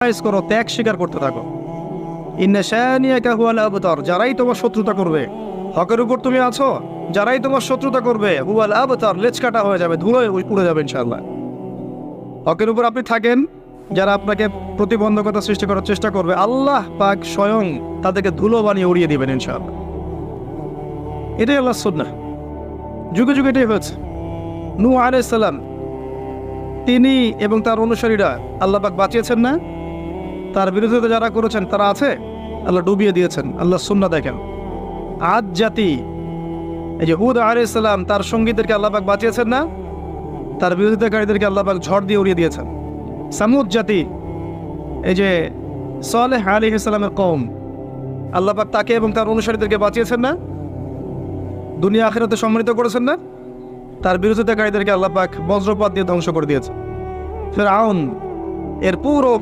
করো, ত্যাগ স্বীকার করতে থাকো। ইন্না শানিয়াকা হুয়াল আবতার, যারাই তোমার শত্রুতা করবে, হকের উপর তুমি আছো, যারাই তোমার শত্রুতা করবে হুয়াল আবতার, লেজ কাটা হয়ে যাবে, ধুলোয় উড়ে যাবে ইনশাআল্লাহ। হকের উপর আপনি থাকেন, যারা আপনাকে প্রতিবন্ধকতা সৃষ্টি করার চেষ্টা করবে, আল্লাহ পাক স্বয়ং তাদেরকে ধুলো বানিয়ে উড়িয়ে দিবেন ইনশাআল্লাহ। এটাই আল্লাহর সুন্নাহ, যুগে যুগে এটাই হয়েছে। নূহ আলাইহিস সালাম, তিনি এবং তার অনুসারীরা আল্লাহ পাক বাঁচিয়েছেন না? তার বিরোধিতা যারা করেছেন তারা আছে, আল্লাহ ডুবিয়ে দিয়েছেন। আল্লাহ সুন্নাহ দেখেন। আদ জাতি, এই যে হুদ আলাইহিস সালাম, তার সঙ্গীদেরকে আল্লাহ পাক বাঁচিয়েছেন না? তার বিরোধিতাকারীদেরকে আল্লাহ পাক ঝড় দিয়ে উড়িয়ে দিয়েছেন। সামুদ জাতি, এই যে সালেহ আলাইহিস সালামের কওম, আল্লাহ পাক তাকে এবং তার অনুসারীদেরকে বাঁচিয়েছেন না? দুনিয়া আখিরাতে সম্মানিত করেছেন না? তার বিরোধিতাকারীদেরকে আল্লাহ পাক বজ্রপাত দিয়ে ধ্বংস করে দিয়েছে। ফিরআউন, এর পুরো